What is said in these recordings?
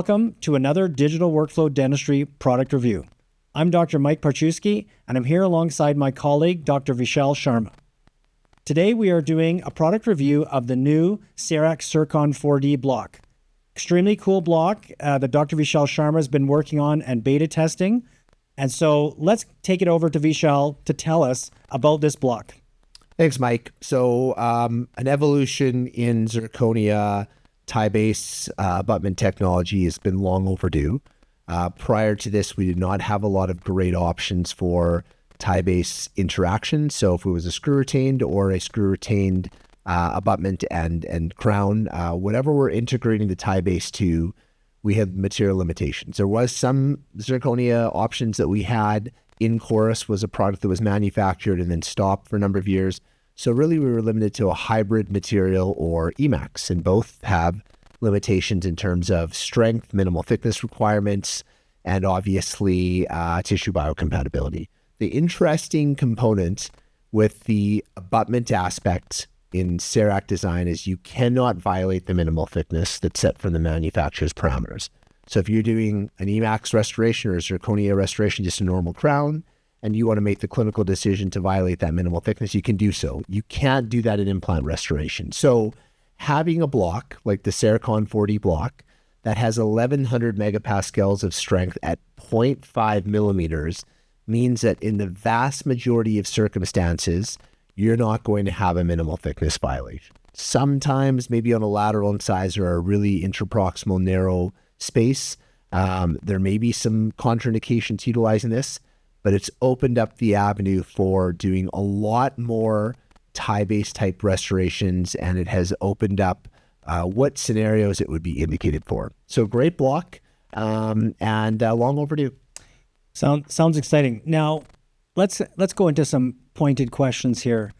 Welcome to another Digital Workflow Dentistry product review. I'm Dr. Mike Parchewski, and I'm here alongside my colleague, Dr. Vishal Sharma. Today, we are doing a product review of the new Cerec Cercon 4D block. Extremely cool block that Dr. Vishal Sharma has been working on and beta testing. And so let's take it over to Vishal to tell us about this block. Thanks, Mike. So an evolution in zirconia tie-base abutment technology has been long overdue. Prior to this, we did not have a lot of great options for tie-base interaction. So if it was a screw-retained or a screw-retained abutment and crown, whatever we're integrating the tie-base to, we had material limitations. There was some zirconia options that we had. In-Chorus was a product that was manufactured and then stopped for a number of years. So really we were limited to a hybrid material or EMAX, and both have limitations in terms of strength, minimal thickness requirements, and obviously tissue biocompatibility. The interesting component with the abutment aspect in Cerec design is you cannot violate the minimal thickness that's set from the manufacturer's parameters. So if you're doing an EMAX restoration or a zirconia restoration, just a normal crown, and you want to make the clinical decision to violate that minimal thickness, you can do so. You can't do that in implant restoration. So having a block like the Cercon 4D block that has 1100 megapascals of strength at 0.5 millimeters means that in the vast majority of circumstances, you're not going to have a minimal thickness violation. Sometimes maybe on a lateral incisor or a really intraproximal narrow space, there may be some contraindications utilizing this, but it's opened up the avenue for doing a lot more tie-base type restorations, and it has opened up what scenarios it would be indicated for. So great block and long overdue. Sounds exciting. Now, let's go into some pointed questions here.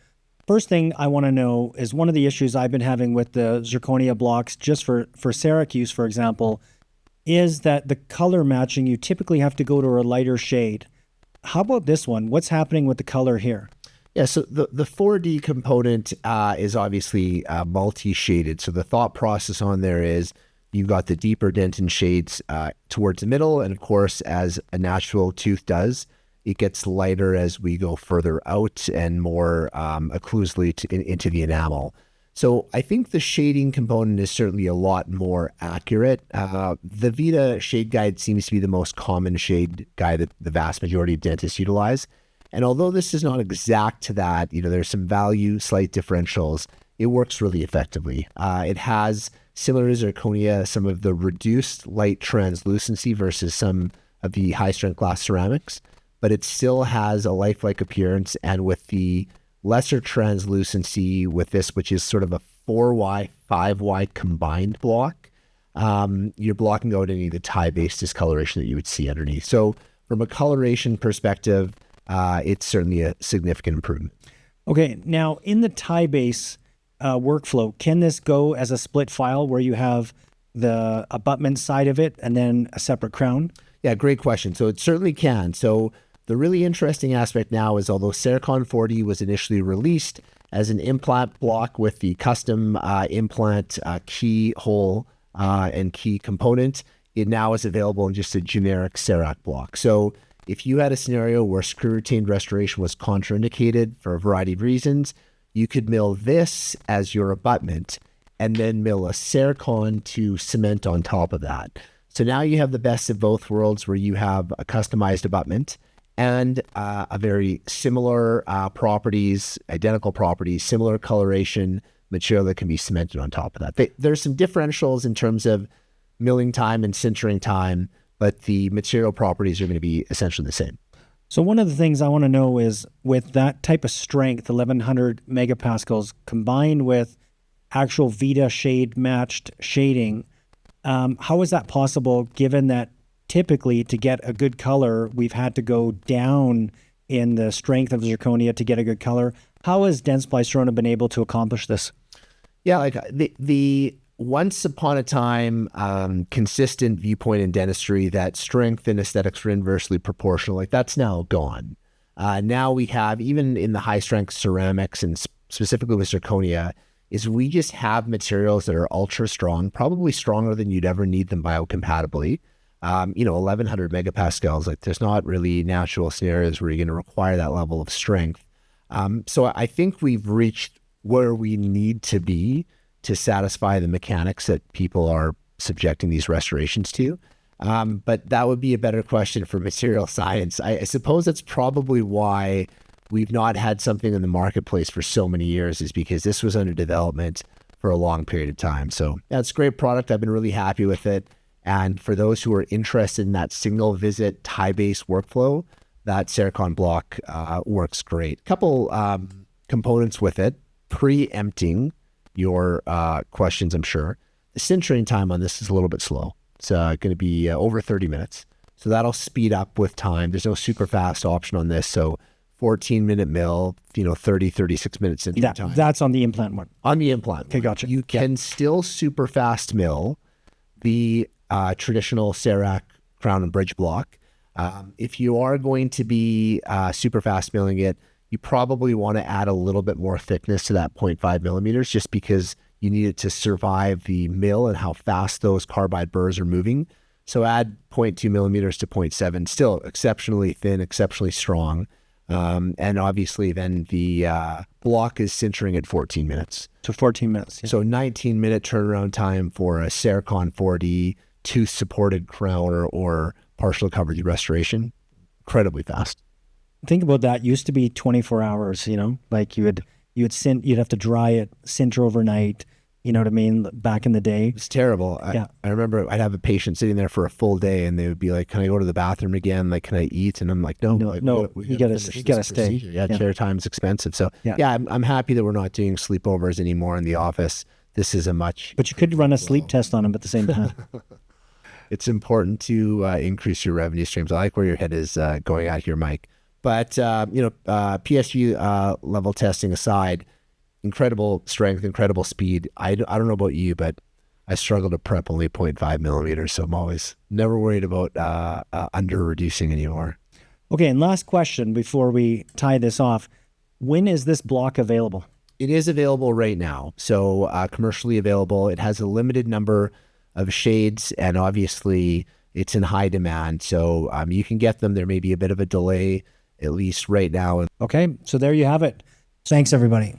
First thing I want to know is one of the issues I've been having with the zirconia blocks, just for Cerec use, for example, is that the color matching, you typically have to go to a lighter shade. How about this one? What's happening with the color here? Yeah, so the 4D component is obviously multi-shaded. So the thought process on there is you've got the deeper dentin shades towards the middle. And of course, as a natural tooth does, it gets lighter as we go further out and more occlusally into the enamel. So I think the shading component is certainly a lot more accurate. The Vita shade guide seems to be the most common shade guide that the vast majority of dentists utilize. And although this is not exact to that, there's some value, slight differentials, it works really effectively. It has, similar to zirconia, some of the reduced light translucency versus some of the high-strength glass ceramics, but it still has a lifelike appearance, and with the lesser translucency with this, which is sort of a 4Y, 5Y combined block, you're blocking out any of the tie-based discoloration that you would see underneath. So from a coloration perspective, it's certainly a significant improvement. Okay, now in the tie-base workflow, can this go as a split file where you have the abutment side of it and then a separate crown? Yeah, great question. So it certainly can. So the really interesting aspect now is, although Cercon 4D was initially released as an implant block with the custom implant key hole and key component, it now is available in just a generic Cerec block. So if you had a scenario where screw-retained restoration was contraindicated for a variety of reasons, you could mill this as your abutment and then mill a Cercon to cement on top of that. So now you have the best of both worlds, where you have a customized abutment and a very similar properties, identical properties, similar coloration material that can be cemented on top of that. There's some differentials in terms of milling time and sintering time, but the material properties are going to be essentially the same. So one of the things I want to know is, with that type of strength, 1100 megapascals, combined with actual Vita shade matched shading, how is that possible, given that typically to get a good color, we've had to go down in the strength of zirconia to get a good color? How has Dentsply Sirona been able to accomplish this? Yeah, like the once upon a time consistent viewpoint in dentistry that strength and aesthetics are inversely proportional, like that's now gone. Now we have, even in the high strength ceramics and specifically with zirconia, is we just have materials that are ultra strong, probably stronger than you'd ever need them biocompatibly. 1100 megapascals, like there's not really natural scenarios where you're going to require that level of strength. So I think we've reached where we need to be to satisfy the mechanics that people are subjecting these restorations to. But that would be a better question for material science. I suppose that's probably why we've not had something in the marketplace for so many years, is because this was under development for a long period of time. So yeah, it's a great product. I've been really happy with it. And for those who are interested in that single visit tie-based workflow, that Cercon block works great. Couple components with it, preempting your questions, I'm sure. The sintering time on this is a little bit slow. It's going to be over 30 minutes. So that'll speed up with time. There's no super fast option on this. So 14-minute mill, 30, 36 minutes sintering time. That's on the implant one. On the implant. Okay, gotcha. You can still super fast mill the traditional Cerec crown and bridge block. If you are going to be super fast milling it, you probably want to add a little bit more thickness to that 0.5 millimeters, just because you need it to survive the mill and how fast those carbide burrs are moving. So add 0.2 millimeters to 0.7, still exceptionally thin, exceptionally strong. And obviously then the block is sintering at 14 minutes. So 14 minutes. Yeah. So 19-minute turnaround time for a Cercon 4D tooth supported crown or partial coverage restoration. Incredibly fast. Think about that. Used to be 24 hours, like you'd have to dry it, sinter overnight. You know what I mean? Back in the day. It's terrible. Yeah. I remember I'd have a patient sitting there for a full day and they would be like, can I go to the bathroom again? Like, can I eat? And I'm like, no, you gotta stay. Yeah, chair time's expensive. So I'm happy that we're not doing sleepovers anymore in the office. This is But you could run a sleep test on them at the same time. It's important to increase your revenue streams. I like where your head is going out here, Mike. But, PSG level testing aside, incredible strength, incredible speed. I don't know about you, but I struggle to prep only 0.5 millimeters. So I'm always never worried about under reducing anymore. Okay. And last question before we tie this off. When is this block available? It is available right now. So commercially available. It has a limited number of shades, and obviously it's in high demand. So you can get them. There may be a bit of a delay, at least right now. Okay. So there you have it. Thanks, everybody.